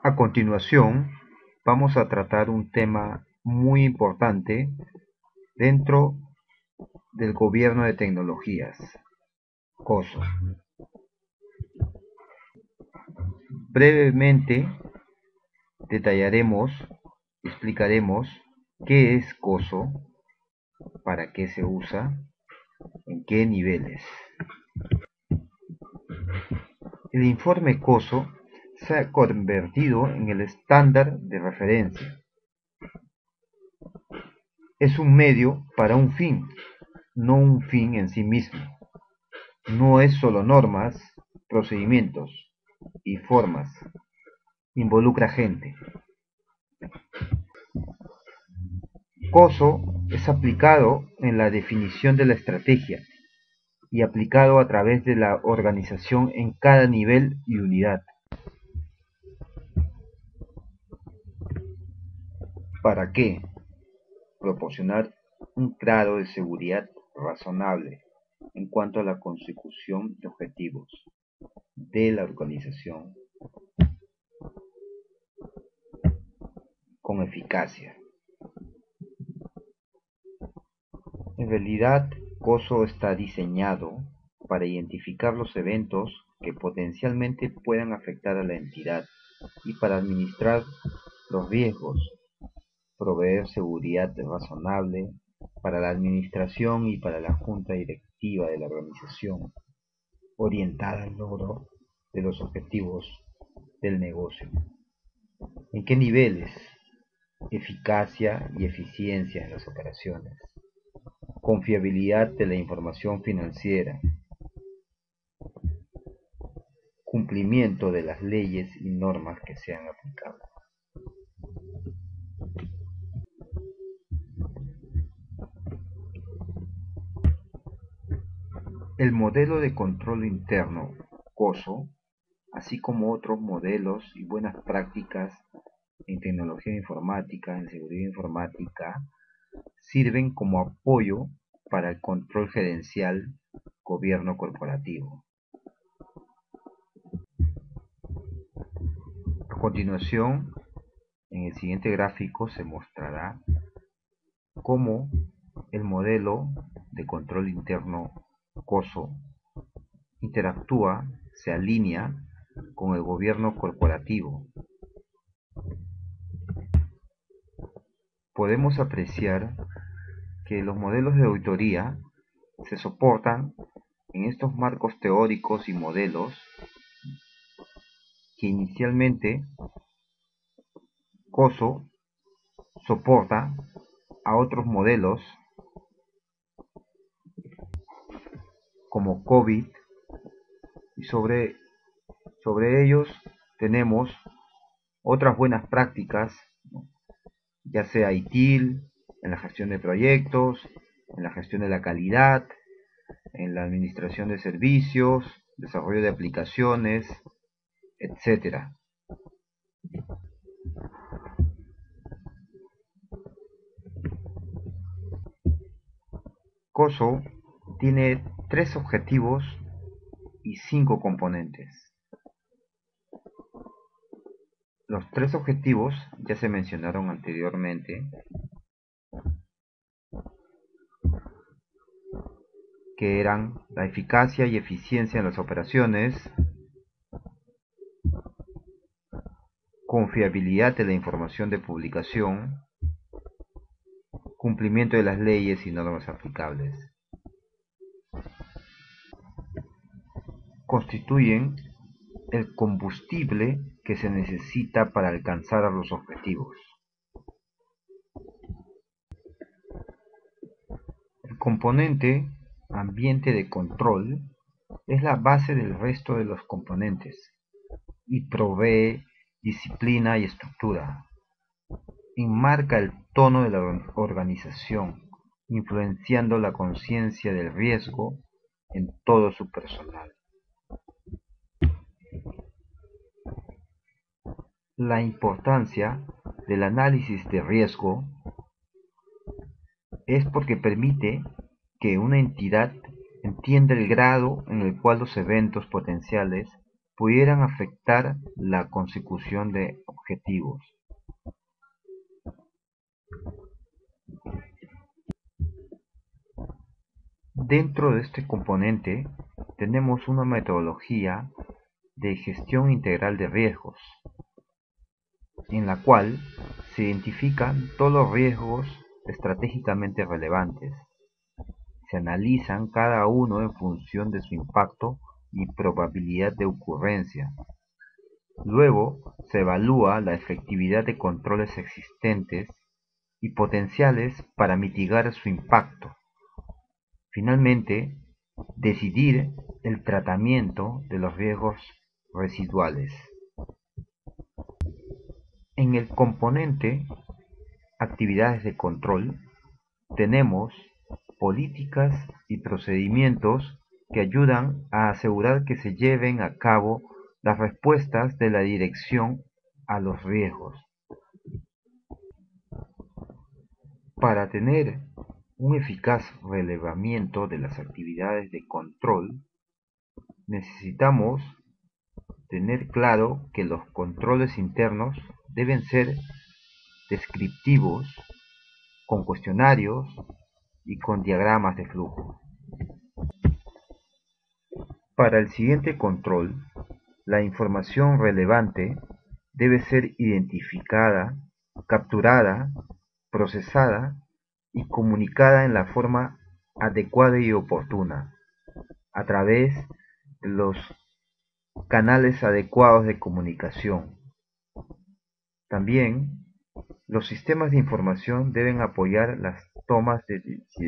A continuación, vamos a tratar un tema muy importante dentro del gobierno de tecnologías, COSO. Brevemente detallaremos, explicaremos qué es COSO, para qué se usa, en qué niveles. El informe COSO se ha convertido en el estándar de referencia. Es un medio para un fin, no un fin en sí mismo. No es solo normas, procedimientos y formas. Involucra gente. COSO es aplicado en la definición de la estrategia y aplicado a través de la organización en cada nivel y unidad. ¿Para qué? Proporcionar un grado de seguridad razonable en cuanto a la consecución de objetivos de la organización con eficacia. En realidad, COSO está diseñado para identificar los eventos que potencialmente puedan afectar a la entidad y para administrar los riesgos, proveer seguridad razonable para la administración y para la junta directiva de la organización, orientada al logro de los objetivos del negocio. ¿En qué niveles? Eficacia y eficiencia en las operaciones. Confiabilidad de la información financiera. Cumplimiento de las leyes y normas que sean aplicables. El modelo de control interno, COSO, así como otros modelos y buenas prácticas en tecnología informática, en seguridad informática, sirven como apoyo para el control gerencial, gobierno corporativo. A continuación, en el siguiente gráfico se mostrará cómo el modelo de control interno COSO interactúa, se alinea con el gobierno corporativo. Podemos apreciar que los modelos de auditoría se soportan en estos marcos teóricos y modelos que inicialmente COSO soporta a otros modelos como COVID y sobre ellos tenemos otras buenas prácticas, ya sea ITIL, en la gestión de proyectos, en la gestión de la calidad, en la administración de servicios, desarrollo de aplicaciones, etcétera. COSO tiene 3 objetivos y 5 componentes. Los 3 objetivos ya se mencionaron anteriormente, que eran la eficacia y eficiencia en las operaciones, confiabilidad de la información de publicación, cumplimiento de las leyes y normas aplicables. Constituyen el combustible que se necesita para alcanzar los objetivos. El componente ambiente de control es la base del resto de los componentes y provee disciplina y estructura. Enmarca el tono de la organización, influenciando la conciencia del riesgo en todo su personal. La importancia del análisis de riesgo es porque permite que una entidad entienda el grado en el cual los eventos potenciales pudieran afectar la consecución de objetivos. Dentro de este componente tenemos una metodología de gestión integral de riesgos, en la cual se identifican todos los riesgos estratégicamente relevantes. Se analizan cada uno en función de su impacto y probabilidad de ocurrencia. Luego se evalúa la efectividad de controles existentes y potenciales para mitigar su impacto. Finalmente, decidir el tratamiento de los riesgos residuales. En el componente actividades de control tenemos políticas y procedimientos que ayudan a asegurar que se lleven a cabo las respuestas de la dirección a los riesgos. Para tener un eficaz relevamiento de las actividades de control, necesitamos tener claro que los controles internos deben ser descriptivos, con cuestionarios y con diagramas de flujo. Para el siguiente control, la información relevante debe ser identificada, capturada, procesada y comunicada en la forma adecuada y oportuna, a través de los canales adecuados de comunicación. También, los sistemas de información deben apoyar las tomas de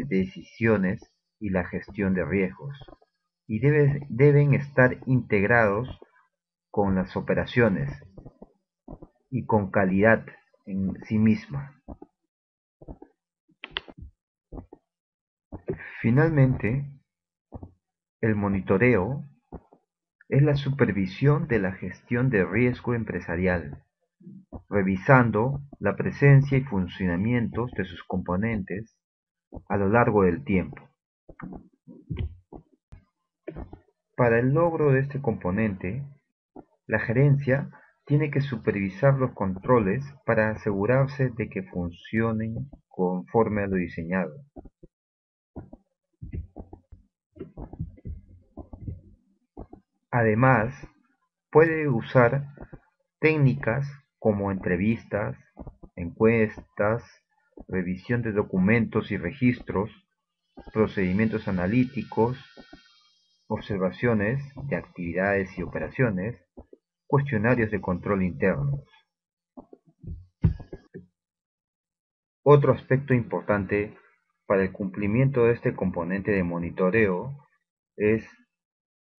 decisiones y la gestión de riesgos, y deben estar integrados con las operaciones y con calidad en sí misma. Finalmente, el monitoreo es la supervisión de la gestión de riesgo empresarial, revisando la presencia y funcionamiento de sus componentes a lo largo del tiempo. Para el logro de este componente, la gerencia tiene que supervisar los controles para asegurarse de que funcionen conforme a lo diseñado. Además, puede usar técnicas como entrevistas, encuestas, revisión de documentos y registros, procedimientos analíticos, observaciones de actividades y operaciones, cuestionarios de control internos. Otro aspecto importante para el cumplimiento de este componente de monitoreo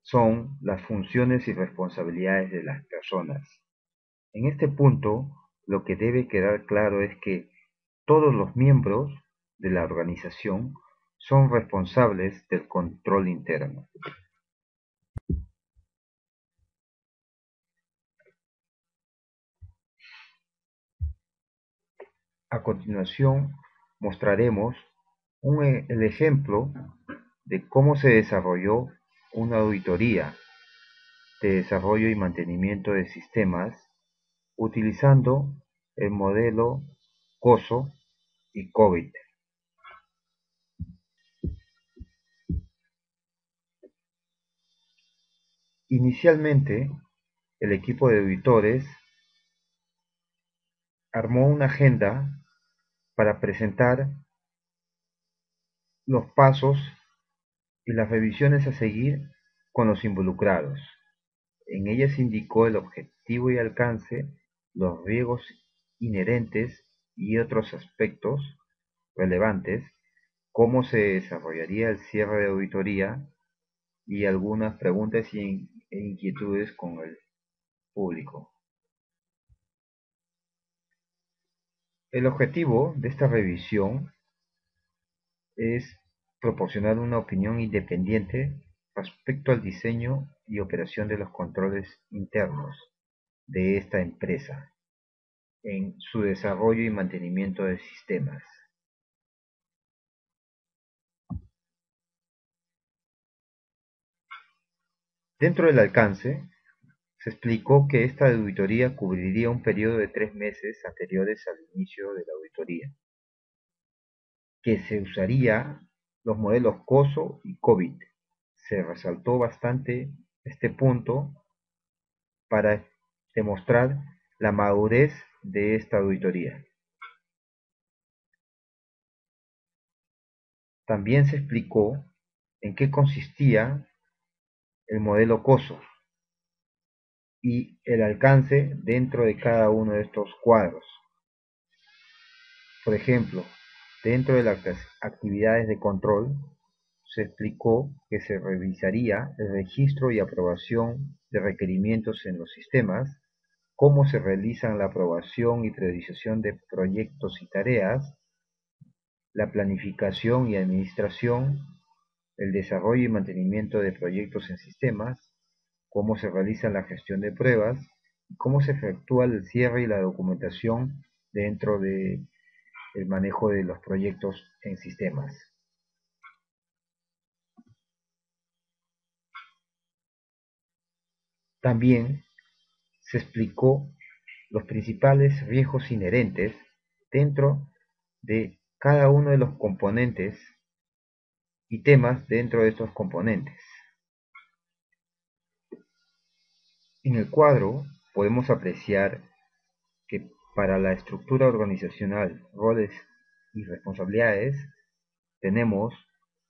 son las funciones y responsabilidades de las personas. En este punto, lo que debe quedar claro es que todos los miembros de la organización son responsables del control interno. A continuación, mostraremos el ejemplo de cómo se desarrolló una auditoría de desarrollo y mantenimiento de sistemas utilizando el modelo COSO y COVID. Inicialmente, el equipo de auditores armó una agenda para presentar los pasos y las revisiones a seguir con los involucrados. En ella se indicó el objetivo y alcance, los riesgos inherentes y otros aspectos relevantes, cómo se desarrollaría el cierre de auditoría y algunas preguntas e inquietudes con el público. El objetivo de esta revisión es proporcionar una opinión independiente respecto al diseño y operación de los controles internos de esta empresa en su desarrollo y mantenimiento de sistemas. Dentro del alcance, Se explicó que esta auditoría cubriría un periodo de 3 meses anteriores al inicio de la auditoría, que se usaría los modelos COSO y COVID. Se resaltó bastante este punto para demostrar la madurez de esta auditoría. También se explicó en qué consistía el modelo COSO y el alcance dentro de cada uno de estos cuadros. Por ejemplo, dentro de las actividades de control, se explicó que se revisaría el registro y aprobación de requerimientos en los sistemas, cómo se realizan la aprobación y priorización de proyectos y tareas, la planificación y administración, el desarrollo y mantenimiento de proyectos en sistemas, cómo se realiza la gestión de pruebas, y cómo se efectúa el cierre y la documentación dentro del manejo de los proyectos en sistemas. También se explicó los principales riesgos inherentes dentro de cada uno de los componentes y temas dentro de estos componentes. En el cuadro podemos apreciar que para la estructura organizacional, roles y responsabilidades, tenemos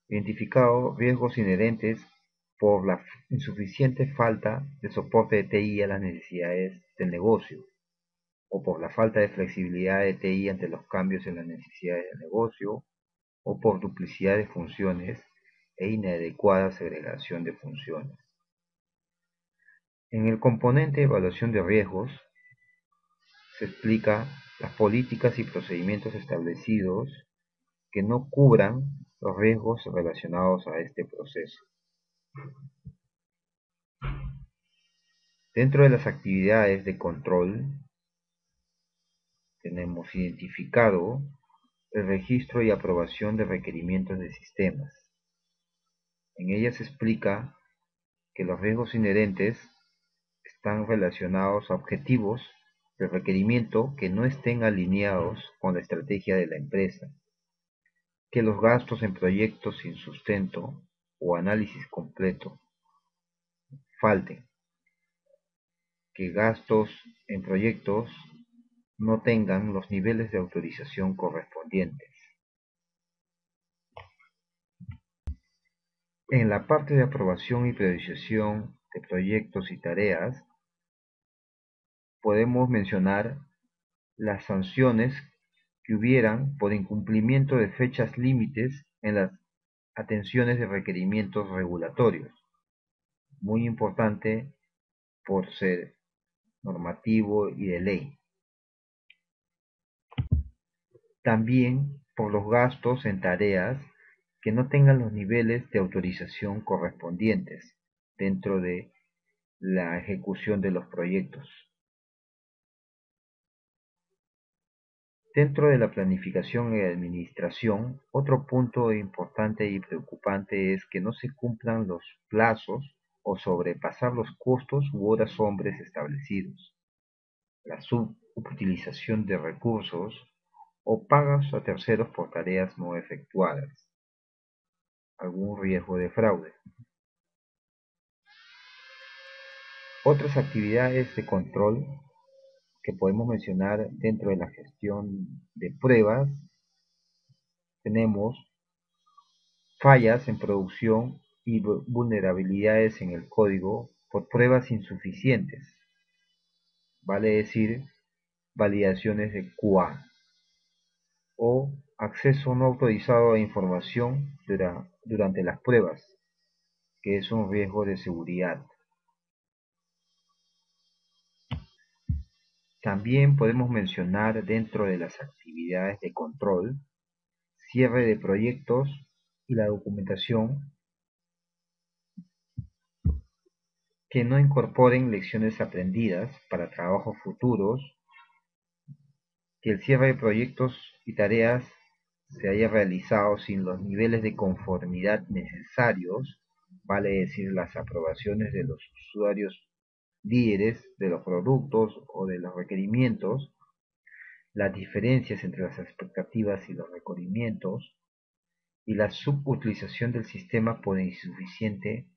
identificado riesgos inherentes por la insuficiente falta de soporte de TI a las necesidades del negocio, o por la falta de flexibilidad de TI ante los cambios en las necesidades del negocio, o por duplicidad de funciones e inadecuada segregación de funciones. En el componente de evaluación de riesgos se explica las políticas y procedimientos establecidos que no cubran los riesgos relacionados a este proceso. Dentro de las actividades de control tenemos identificado el registro y aprobación de requerimientos de sistemas. En ella se explica que los riesgos inherentes están relacionados a objetivos de requerimiento que no estén alineados con la estrategia de la empresa, que los gastos en proyectos sin sustento o análisis completo falten, que gastos en proyectos no tengan los niveles de autorización correspondientes. En la parte de aprobación y priorización de proyectos y tareas, podemos mencionar las sanciones que hubieran por incumplimiento de fechas límites en las atenciones de requerimientos regulatorios. Muy importante por ser normativo y de ley. También por los gastos en tareas que no tengan los niveles de autorización correspondientes dentro de la ejecución de los proyectos. Dentro de la planificación y administración, otro punto importante y preocupante es que no se cumplan los plazos o sobrepasar los costos u horas hombres establecidos, la subutilización de recursos o pagas a terceros por tareas no efectuadas, algún riesgo de fraude. Otras actividades de control que podemos mencionar dentro de la gestión de pruebas, tenemos fallas en producción y vulnerabilidades en el código por pruebas insuficientes, vale decir, validaciones de QA, o acceso no autorizado a información durante las pruebas, que es un riesgo de seguridad. También podemos mencionar dentro de las actividades de control, cierre de proyectos y la documentación que no incorporen lecciones aprendidas para trabajos futuros, que el cierre de proyectos y tareas se haya realizado sin los niveles de conformidad necesarios, vale decir las aprobaciones de los usuarios líderes de los productos o de los requerimientos, las diferencias entre las expectativas y los requerimientos, y la subutilización del sistema por insuficiente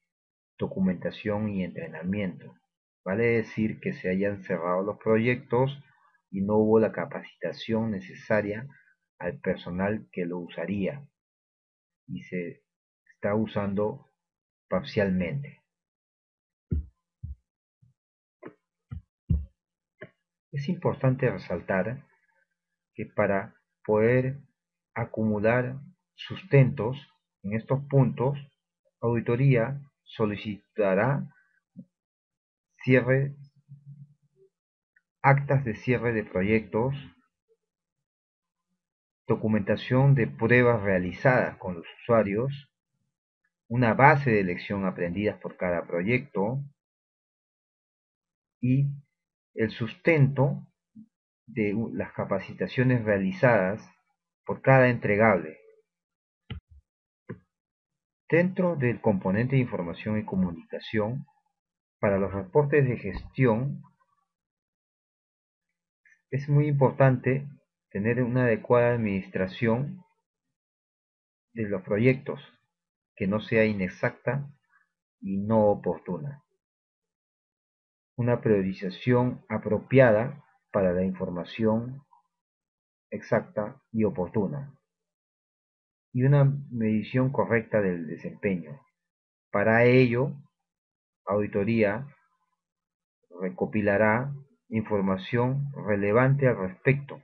documentación y entrenamiento. Vale decir que se hayan cerrado los proyectos y no hubo la capacitación necesaria al personal que lo usaría y se está usando parcialmente. Es importante resaltar que para poder acumular sustentos en estos puntos, auditoría solicitará cierre, actas de cierre de proyectos, documentación de pruebas realizadas con los usuarios, una base de lección aprendidas por cada proyecto y el sustento de las capacitaciones realizadas por cada entregable. Dentro del componente de información y comunicación, para los reportes de gestión es muy importante tener una adecuada administración de los proyectos, que no sea inexacta y no oportuna. Una priorización apropiada para la información exacta y oportuna. Y una medición correcta del desempeño. Para ello, auditoría recopilará información relevante al respecto,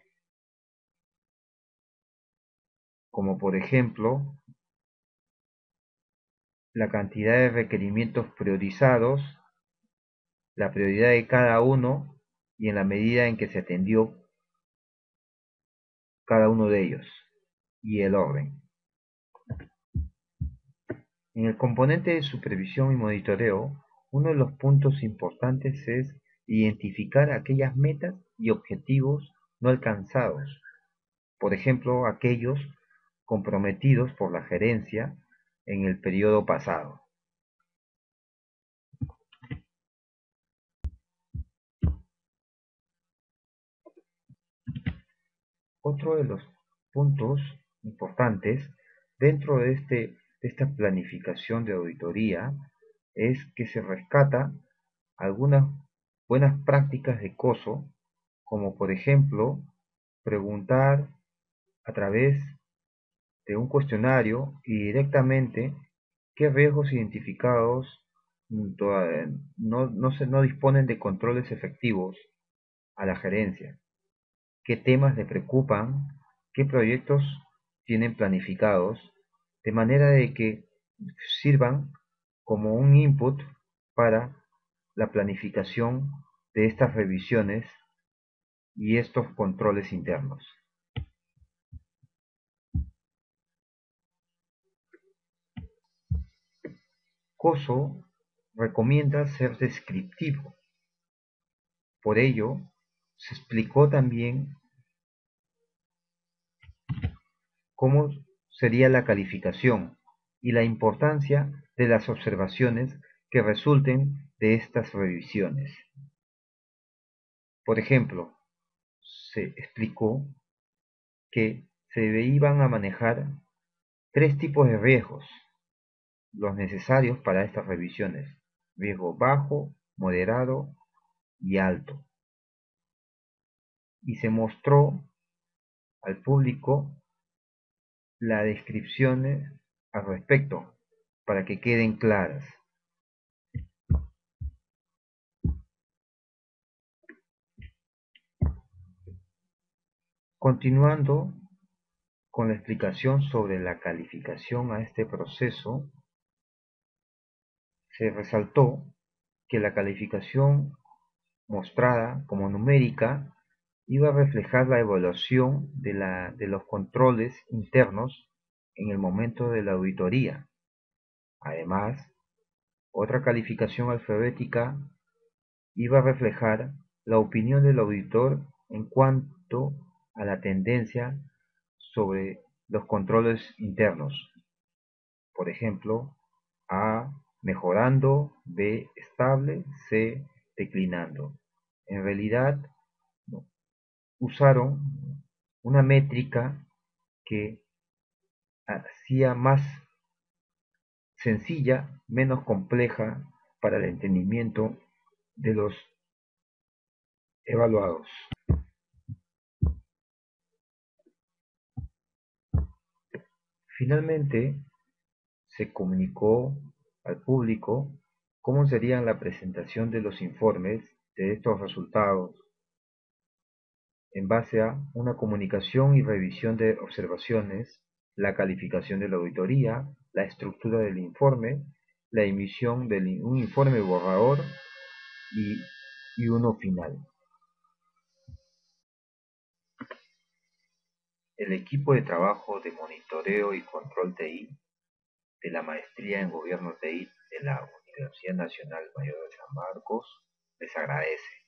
como por ejemplo la cantidad de requerimientos priorizados, la prioridad de cada uno y en la medida en que se atendió cada uno de ellos, y el orden. En el componente de supervisión y monitoreo, uno de los puntos importantes es identificar aquellas metas y objetivos no alcanzados, por ejemplo, aquellos comprometidos por la gerencia en el periodo pasado. Otro de los puntos importantes dentro de esta planificación de auditoría es que se rescata algunas buenas prácticas de COSO, como por ejemplo preguntar a través de un cuestionario y directamente qué riesgos identificados no disponen de controles efectivos a la gerencia, qué temas le preocupan, qué proyectos tienen planificados, de manera de que sirvan como un input para la planificación de estas revisiones y estos controles internos. COSO recomienda ser descriptivo. Por ello, se explicó también cómo sería la calificación y la importancia de las observaciones que resulten de estas revisiones. Por ejemplo, se explicó que se iban a manejar 3 tipos de riesgos, los necesarios para estas revisiones: riesgo bajo, moderado y alto. Y se mostró al público las descripciones al respecto para que queden claras. Continuando con la explicación sobre la calificación a este proceso, se resaltó que la calificación mostrada como numérica iba a reflejar la evaluación de los controles internos en el momento de la auditoría. Además, otra calificación alfabética iba a reflejar la opinión del auditor en cuanto a la tendencia sobre los controles internos. Por ejemplo, A, mejorando; B, estable; C, declinando. En realidad, no, usaron una métrica que hacía más sencilla, menos compleja para el entendimiento de los evaluados. Finalmente, se comunicó al público cómo sería la presentación de los informes de estos resultados en base a una comunicación y revisión de observaciones, la calificación de la auditoría, la estructura del informe, la emisión de un informe borrador y uno final. El equipo de trabajo de monitoreo y control TI de la Maestría en Gobierno TI de la Universidad Nacional Mayor de San Marcos les agradece.